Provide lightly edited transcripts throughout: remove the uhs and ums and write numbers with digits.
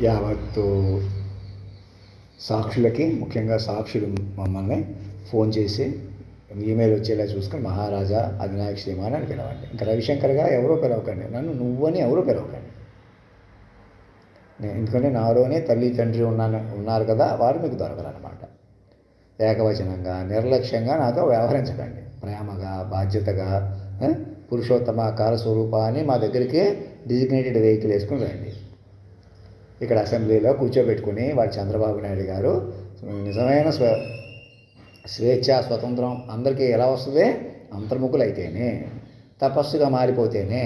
యావత్తు సాక్షులకి, ముఖ్యంగా సాక్షులు మమ్మల్ని ఫోన్ చేసి ఈమెయిల్ వచ్చేలా చూసుకొని మహారాజా అధినాయక శ్రీమాన్ అని పిలవండి. ఇంకా రవిశంకర్గా ఎవరో పిలవకండి, నన్ను నువ్వని ఎవరో పిలవకండి. ఎందుకంటే నాలోనే తల్లి తండ్రి ఉన్నారు కదా, వారు మీకు దొరకరనమాట. ఏకవచనంగా నిర్లక్ష్యంగా నాతో వ్యవహరించకండి. ప్రేమగా, బాధ్యతగా, పురుషోత్తమ కాలస్వరూప అని మా దగ్గరికి డిజిగ్నేటెడ్ వెహికల్ వేసుకుని రండి. ఇక్కడ అసెంబ్లీలో కూర్చోబెట్టుకుని వాడు చంద్రబాబు నాయుడు గారు నిజమైన స్వేచ్ఛ, స్వతంత్రం అందరికీ ఎలా వస్తుంది? అంతర్ముఖులు అయితేనే, తపస్సుగా మారిపోతేనే.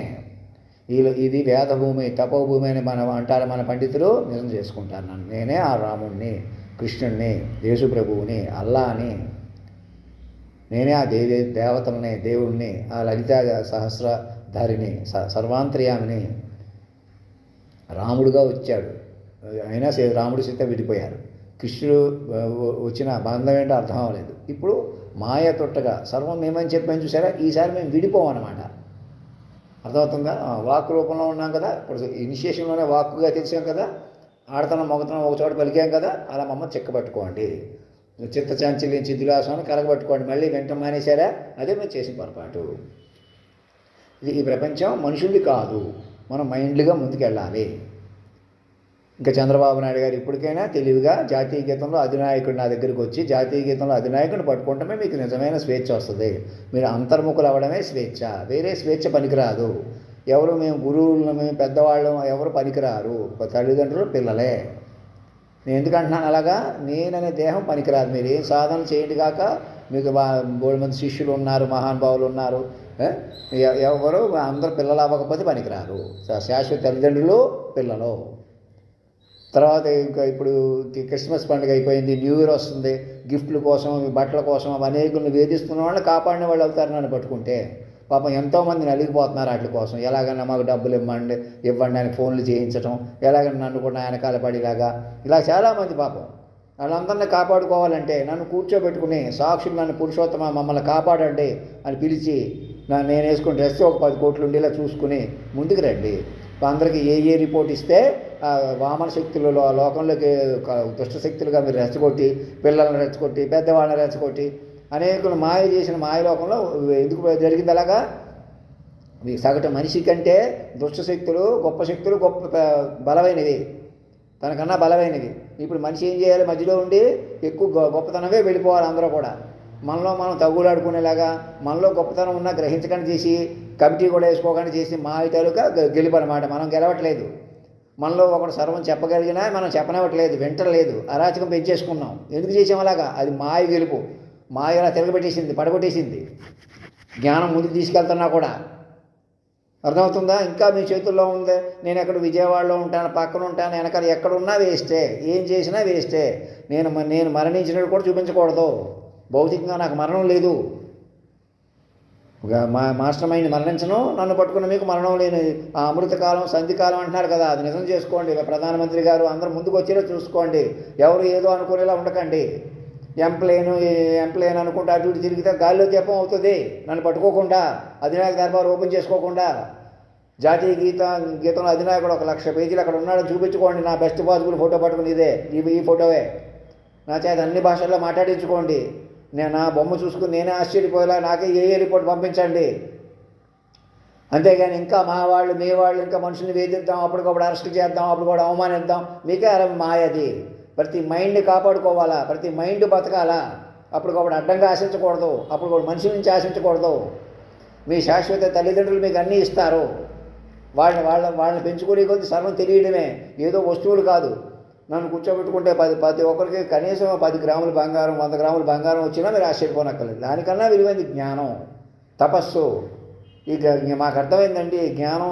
ఇది వేదభూమి, తపోభూమి అని అంటారు మన పండితులు. నిజం చేసుకుంటారు నన్ను. నేనే ఆ రాముణ్ణి, కృష్ణుణ్ణి, యేసుప్రభువుని, అల్లాని, నేనే ఆ దేవతల్ని, దేవుణ్ణి, ఆ లలిత సహస్రధారిని, సర్వాంతర్యామిని. రాముడుగా వచ్చాడు, అయినా రాముడు సీత విడిపోయారు. కృష్ణుడు వచ్చిన బంధం ఏంటో అర్థం అవ్వలేదు. ఇప్పుడు మాయ తొట్టగా సర్వం మేమని చెప్పాను చూసారా, ఈసారి మేము విడిపోమన్నమాట. అర్థమవుతుందా? వాక్ రూపంలో ఉన్నాం కదా, ఇప్పుడు ఇనిషియేషన్లోనే వాక్కుగా తెలిసాం కదా, ఆడతనం మొగతనం ఒక చోట పలికాం కదా, అలా మమ్మల్ని చెక్కబట్టుకోండి. చిత్తచాంచల్యం చిద్దులాసనాన్ని కరగబట్టుకోండి. మళ్ళీ వెంట మానేశారా, అదే మేము చేసిన పొరపాటు. ఈ ప్రపంచం మనుషులది కాదు, మనం మైండ్లుగా ముందుకెళ్ళాలి. ఇంకా చంద్రబాబు నాయుడు గారు ఇప్పటికైనా తెలివిగా జాతీయ గీతంలో అధినాయకుడు నా దగ్గరికి వచ్చి జాతీయ గీతంలో అధినాయకుడిని పట్టుకుంటమే మీకు నిజమైన స్వేచ్ఛ వస్తుంది. మీరు అంతర్ముఖులు అవ్వడమే స్వేచ్ఛ, వేరే స్వేచ్ఛ పనికిరాదు. ఎవరు మేము గురువులు, మేము పెద్దవాళ్ళం ఎవరు పనికిరారు, తల్లిదండ్రులు పిల్లలే. నేను ఎందుకంటున్నాను అలాగా? నేననే దేహం పనికిరాదు. మీరు ఏం సాధన చేయండి కాక, మీకు బోల్డ్ మంది శిష్యులు ఉన్నారు, మహానుభావులు ఉన్నారు, ఎవరు అందరూ పిల్లలు అవ్వకపోతే పనికిరారు. శాశ్వత తల్లిదండ్రులు పిల్లలు. తర్వాత ఇంకా ఇప్పుడు క్రిస్మస్ పండుగ అయిపోయింది, న్యూ ఇయర్ వస్తుంది, గిఫ్ట్ల కోసం, బట్టల కోసం అనేకులను వేధిస్తున్న వాళ్ళని కాపాడిన వాళ్ళు అవుతారు నన్ను పట్టుకుంటే. పాపం ఎంతోమంది నలిగిపోతున్నారు వాటి కోసం. ఎలాగైనా మాకు డబ్బులు ఇవ్వండి అని ఫోన్లు చేయించడం, ఎలాగైనా నన్ను కూడా వెనకాల పడిలాగా, ఇలా చాలామంది పాపం. వాళ్ళందరినీ కాపాడుకోవాలంటే నన్ను కూర్చోబెట్టుకుని సాక్షులు నన్ను పురుషోత్తమ మమ్మల్ని కాపాడండి అని పిలిచి నేను వేసుకుని డ్రెస్ ఒక 10 కోట్లు ఉండేలా చూసుకుని ముందుకు రండి. అందరికీ ఏ రిపోర్ట్ ఇస్తే వామన శక్తులు లోకంలోకి దుష్టశక్తులుగా మీరు రెచ్చగొట్టి, పిల్లల్ని రెచ్చగొట్టి, పెద్దవాళ్ళని రెచ్చగొట్టి, అనేకులు మాయ చేసిన మాయలోకంలో ఎందుకు జరిగింది అలాగా? మీ సగటు మనిషి కంటే దుష్టశక్తులు, గొప్ప శక్తులు బలమైనవి, తనకన్నా బలమైనవి. ఇప్పుడు మనిషి ఏం చేయాలి? మధ్యలో ఉండి ఎక్కువ గొప్పతనమే వెళ్ళిపోవాలి. అందరూ కూడా మనలో మనం తగులాడుకునేలాగా, మనలో గొప్పతనం ఉన్నా గ్రహించకుండా చేసి, కమిటీ కూడా వేసుకోకుండా చేసి మాయ తాలూకా గెలుపనమాట. మనం గెలవట్లేదు. మనలో ఒకడు సర్వం చెప్పగలిగినా మనం చెప్పనివ్వట్లేదు, వింటలేదు, అరాచకం పెంచేసుకున్నాం. ఎందుకు చేసాం అలాగా? అది మాయ గెలుపు. మాయ అలా తిరగబెట్టేసింది, పడగొట్టేసింది. జ్ఞానం ముందుకు తీసుకెళ్తున్నా కూడా. అర్థమవుతుందా? ఇంకా మీ చేతుల్లో ఉంది. నేను ఎక్కడ విజయవాడలో ఉంటాను, పక్కన ఉంటాను, వెనకాల ఎక్కడున్నా వేస్టే, ఏం చేసినా వేస్టే. నేను మరణించినట్టు కూడా చూపించకూడదు. భౌతికంగా నాకు మరణం లేదు. మాస్టర్ మైండ్ మరణించను, నన్ను పట్టుకున్న మీకు మరణం లేని ఆ అమృతకాలం, సంధికాలం అంటున్నారు కదా, అది నిజం చేసుకోండి. ప్రధానమంత్రి గారు అందరూ ముందుకు వచ్చేలా చూసుకోండి. ఎవరు ఏదో అనుకునేలా ఉండకండి. ఎంప్లేన్ అనుకుంటే అటు ఇటు తిరిగితే గాలిలో దీపం అవుతుంది. నన్ను పట్టుకోకుండా, అధినాయక దర్బార్ ఓపెన్ చేసుకోకుండా. జాతీయ గీతంలో అధినాయకుడు 1,00,000 పేజీలు అక్కడ ఉన్నాడని చూపించుకోండి. నా బెస్ట్ పాసిబుల్ ఫోటో పట్టుకుని ఇదే, ఈ ఫోటోవే. నా చేత అన్ని భాషల్లో మాట్లాడించుకోండి. నేను నా బొమ్మ చూసుకుని నేనే ఆశ్చర్యపోయేలా నాకే ఏ రిపోర్ట్ పంపించండి. అంతేగాని ఇంకా మా వాళ్ళు, మీ వాళ్ళు ఇంకా మనుషుల్ని వేధిద్దాం, అప్పటికప్పుడు అరెస్ట్ చేద్దాం, అప్పుడు కూడా అవమానిద్దాం, మీకే మాయది. ప్రతి మైండ్ని కాపాడుకోవాలా, ప్రతి మైండ్ బతకాలా. అప్పటికప్పుడు అడ్డంగా ఆశించకూడదు, అప్పుడు కూడా మనుషుల నుంచి ఆశించకూడదు. మీ శాశ్వత తల్లిదండ్రులు మీకు అన్నీ ఇస్తారు. వాళ్ళని పెంచుకునే కొద్ది సర్వం తెలియడమే, ఏదో వస్తువులు కాదు. నన్ను కూర్చోబెట్టుకుంటే ప్రతి ఒక్కరికి కనీసం 10 గ్రాముల బంగారం, 100 గ్రాముల బంగారం వచ్చినా మీరు ఆశ్చర్యపోనక్కర్లేదు. దానికన్నా విలువైంది జ్ఞానం, తపస్సు. ఇక మాకు అర్థమైందండి. జ్ఞానం,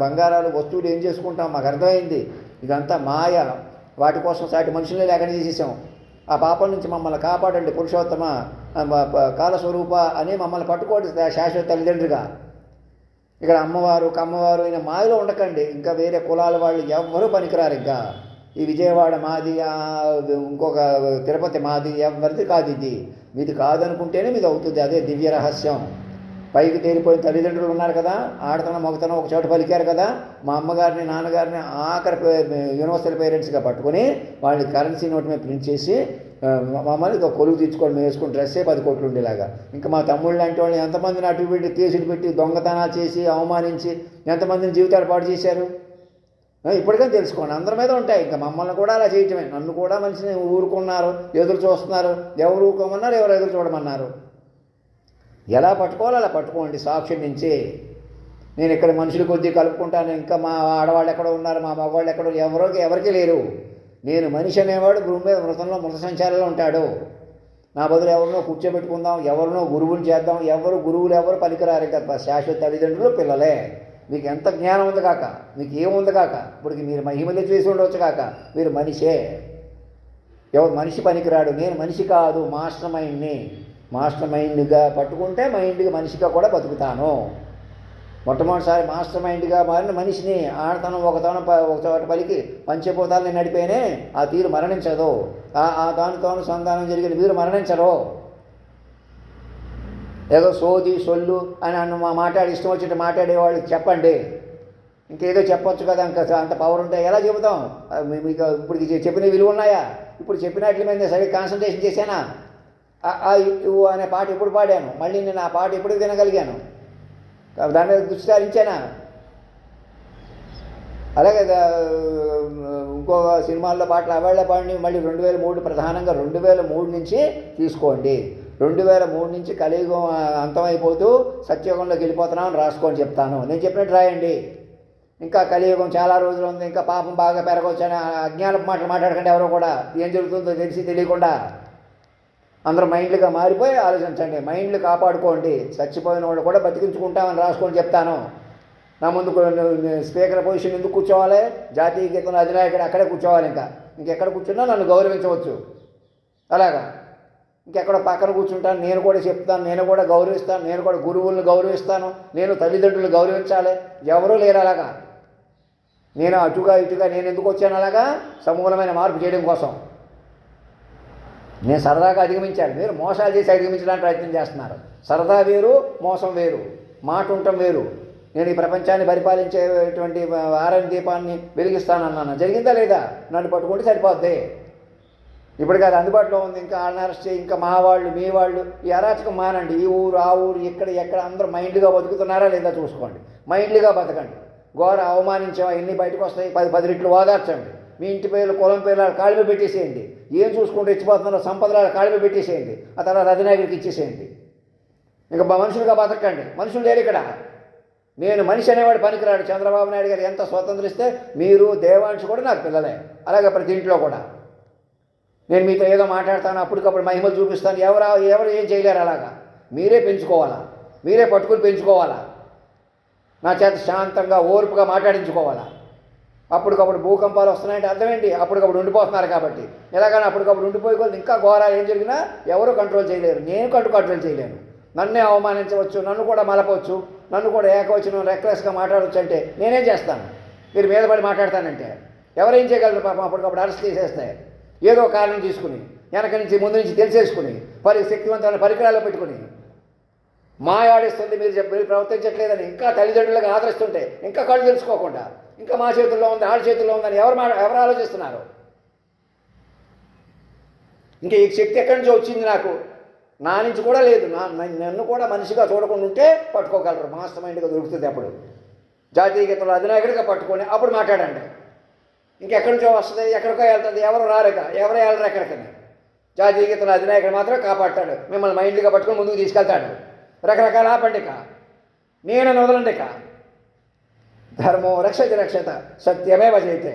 బంగారాలు, వస్తువులు ఏం చేసుకుంటాం మాకు అర్థమైంది. ఇదంతా మాయ. వాటి కోసం సాటి మనుషులే లేకుండా చేసేసాం. ఆ పాపం నుంచి మమ్మల్ని కాపాడండి పురుషోత్తమ కాలస్వరూప అని మమ్మల్ని పట్టుకోండి శాశ్వత తల్లిదండ్రిగా. ఇక్కడ అమ్మవారు, కమ్మవారు అయిన మాయలో ఉండకండి. ఇంకా వేరే కులాల వాళ్ళు ఎవ్వరూ పనికిరారు. ఇంకా ఈ విజయవాడ మాది, ఇంకొక తిరుపతి మాది, ఎవరిది కాదు. ఇది మీది కాదనుకుంటేనే మీది అవుతుంది. అదే దివ్య రహస్యం. పైకి తేలిపోయిన తల్లిదండ్రులు ఉన్నారు కదా, ఆడతనం మగతనం ఒక చోట పలికారు కదా, మా అమ్మగారిని నాన్నగారిని ఆఖరి యూనివర్సల్ పేరెంట్స్గా పట్టుకొని వాళ్ళని కరెన్సీ నోట్ మీద ప్రింట్ చేసి మమ్మల్ని కొలువు తీర్చుకొని మేము వేసుకుని డ్రెస్సే 10 కోట్లు ఉండేలాగా. ఇంకా మా తమ్ముళ్ళు లాంటి వాళ్ళని ఎంతమందిని అటు పెట్టి కేసులు పెట్టి దొంగతనాలు చేసి అవమానించి ఎంతమందిని జీవితాలు పాడు చేశారు. ఇప్పటికైనా తెలుసుకోండి, అందరి మీద ఉంటాయి. ఇంకా మమ్మల్ని కూడా అలా చేయటమే. నన్ను కూడా మనిషిని ఊరుకున్నారు, ఎదురు చూస్తున్నారు. ఎవరు ఊరుకోమన్నారు, ఎవరు ఎదురు చూడమన్నారు. ఎలా పట్టుకోవాలో అలా పట్టుకోండి సాక్షి నుంచి. నేను ఇక్కడ మనుషులు కొద్దీ కలుపుకుంటాను. ఇంకా మా ఆడవాళ్ళు ఎక్కడో ఉన్నారు, మా మగవాళ్ళు ఎక్కడో ఎవరికి లేరు. నేను మనిషి అనేవాడు భూమి మీద మృత సంచారంలో ఉంటాడు. నా బదులు ఎవరినో కూర్చోబెట్టుకుందాం, ఎవరినో గురువులు చేద్దాం. గురువులు ఎవరు పనికిరారు. ఇంకా శాశ్వత తల్లిదండ్రులు పిల్లలే. మీకు ఎంత జ్ఞానం ఉంది కాక, మీకు ఏముంది కాక, ఇప్పటికి మీరు మహిమలు చేసి ఉండవచ్చు కాక, మీరు మనిషే. ఎవరు మనిషి పనికిరాడు. నేను మనిషి కాదు, మాస్టర్ మైండ్గా పట్టుకుంటే మైండ్గా మనిషిగా కూడా బతుకుతాను. మొట్టమొదటిసారి మాస్టర్ మైండ్గా మారిన మనిషిని ఆడతనం ఒక చోట పలికి పంచభూతాలని నడిపేనే ఆ తీరు మరణించదు. ఆ దానితోనూ సంధానం జరిగిన వీరు మరణించరు. ఏదో సోది సొల్లు అని మాట్లాడి ఇష్టం వచ్చినట్టు మాట్లాడేవాళ్ళకి చెప్పండి. ఇంకేదో చెప్పొచ్చు కదా, ఇంకా అంత పవర్ ఉంటే ఎలా చెబుతాం? మీకు ఇప్పుడు చెప్పిన విలువ ఉన్నాయా? ఇప్పుడు చెప్పినట్ల మీద సరే కాన్సన్ట్రేషన్ చేశానా? అనే పాట ఎప్పుడు పాడాను? మళ్ళీ నేను ఆ పాట ఎప్పుడు వినగలిగాను? దాని మీద దృష్టి సారించానా? అలాగే ఇంకో సినిమాల్లో పాటలు అవాళ్ళ పాడిని మళ్ళీ 2003 ప్రధానంగా 2003 నుంచి తీసుకోండి. 2003 నుంచి కలియుగం అంతమైపోతూ సత్యయుగంలోకి వెళ్ళిపోతున్నామని రాసుకొని చెప్తాను. నేను చెప్పినట్టు రాయండి. ఇంకా కలియుగం చాలా రోజులు ఉంది, ఇంకా పాపం బాగా పెరగవచ్చు అని అజ్ఞానపు మాటలు మాట్లాడకండి. ఎవరో కూడా ఏం జరుగుతుందో తెలియకుండా అందరూ మైండ్లుగా మారిపోయి ఆలోచించండి. మైండ్లు కాపాడుకోండి. చచ్చిపోయిన వాళ్ళు కూడా బతికించుకుంటామని రాసుకొని చెప్తాను. నా ముందు స్పీకర్ పొజిషన్ ఎందుకు కూర్చోవాలి? జాతీయ గీతంలో అధినాయకుడు అక్కడే కూర్చోవాలి. ఇంకెక్కడ కూర్చున్నా నన్ను గౌరవించవచ్చు. అలాగా ఇంకెక్కడ పక్కన కూర్చుంటాను. నేను కూడా చెప్తాను, నేను కూడా గౌరవిస్తాను, నేను కూడా గురువులను గౌరవిస్తాను, నేను తల్లిదండ్రులు గౌరవించాలి. ఎవరూ లేరు అలాగా. నేను అటుగా ఇటుగా నేను ఎందుకు వచ్చాను? అలాగా సమూలమైన మార్పు చేయడం కోసం. నేను సరదాగా అధిగమించాను, మీరు మోసాలు చేసి అధిగమించడానికి ప్రయత్నం చేస్తున్నారు. సరదా వేరు, మోసం వేరు, మాట ఉండటం వేరు. నేను ఈ ప్రపంచాన్ని పరిపాలించేటువంటి ఆరని దీపాన్ని వెలిగిస్తానన్నాను. జరిగిందా లేదా? నన్ను పట్టుకుంటే సరిపోద్ది. ఇప్పటికి అది అందుబాటులో ఉంది. ఇంకా వాళ్ళని అరెస్ట్ చేయి, ఇంకా మా వాళ్ళు మీ వాళ్ళు, ఈ అరాచకం మానండి. ఈ ఊరు ఆ ఊరు ఎక్కడ అందరూ మైండ్గా బతుకుతున్నారా లేదా చూసుకోండి. మైండ్గా బతకండి. ఘోర అవమానించాం ఎన్ని బయటకు వస్తాయి? 10 రెట్లు ఓదార్చండి. మీ ఇంటి పేర్లు కులం పేర్లు కాళ్ళ మీద పెట్టేసేయండి. ఏం చూసుకుంటూ ఇచ్చిపోతున్నారో సంపదలు కాళ్ళ మీద పెట్టేసేయండి. ఆ తర్వాత అధినాయకుడికి ఇచ్చేసేయండి. ఇంకా మనుషులుగా బతకండి. మనుషులు లేరు ఇక్కడ. నేను మనిషి అనేవాడు పనికిరాడు. చంద్రబాబు నాయుడు గారు ఎంత స్వతంత్రిస్తే మీరు దేవాంశ కూడా నాకు పిల్లలే. అలాగే ప్రతి ఇంట్లో కూడా నేను మీతో ఏదో మాట్లాడతాను, అప్పటికప్పుడు మహిమలు చూపిస్తాను. ఎవరు ఏం చేయలేరు. అలాగా మీరే పెంచుకోవాలా, మీరే పట్టుకుని పెంచుకోవాలా. నా చేత శాంతంగా ఓర్పుగా మాట్లాడించుకోవాలా. అప్పటికప్పుడు భూకంపాలు వస్తున్నాయంటే అర్థం ఏంటి? అప్పటికప్పుడు ఉండిపోతున్నారు కాబట్టి. ఎలాగైనా అప్పటికప్పుడు ఉండిపోయి కొద్ది ఇంకా ఘోరాలు ఏం జరిగినా ఎవరు కంట్రోల్ చేయలేరు. నేను కంట్రోల్ చేయలేను. నన్నే అవమానించవచ్చు, నన్ను కూడా మలపవచ్చు, నన్ను కూడా ఏకవచనం రెక్లెస్గా మాట్లాడవచ్చు. అంటే నేనేం చేస్తాను? మీరు మీద పడి మాట్లాడతానంటే ఎవరేం చేయగలరు? పాపం అప్పటికప్పుడు అరెస్ట్ చేసేస్తే ఏదో కారణం తీసుకుని వెనక నుంచి ముందు నుంచి తెలిసేసుకుని శక్తివంతమైన పరికరాలు పెట్టుకుని మాయాడిస్తుంది. మీరు ప్రవర్తించట్లేదని ఇంకా తల్లిదండ్రులకు ఆదరిస్తుంటే ఇంకా కళ్ళు తెలుసుకోకుండా ఇంకా మా చేతుల్లో ఉంది, ఆడ చేతుల్లో ఉందని ఎవరు ఆలోచిస్తున్నారు? ఇంకా ఈ శక్తి ఎక్కడి నుంచో వచ్చింది నాకు, నా నుంచి కూడా లేదు. నన్ను కూడా మనిషిగా చూడకుండా ఉంటే పట్టుకోగలరు. మాస్టర్ మైండ్గా దొరుకుతుంది. అప్పుడు జాతీయ గీతంలో అధినాయకుడిగా పట్టుకొని అప్పుడు మాట్లాడండి. ఇంకెక్కడి నుంచో వస్తుంది, ఎక్కడికో వెళ్తుంది. ఎవరు రారుక, ఎవరు వెళ్ళరు ఎక్కడికని. జాతీయ గీతంలో అధినాయకుడు మాత్రం కాపాడతాడు. మిమ్మల్ని మైండ్గా పట్టుకొని ముందుకు తీసుకెళ్తాడు. రకరకాల ఆపండిక, నేను వదలండిక. ధర్మో రక్షతి రక్షత సత్యమేవ జయతే.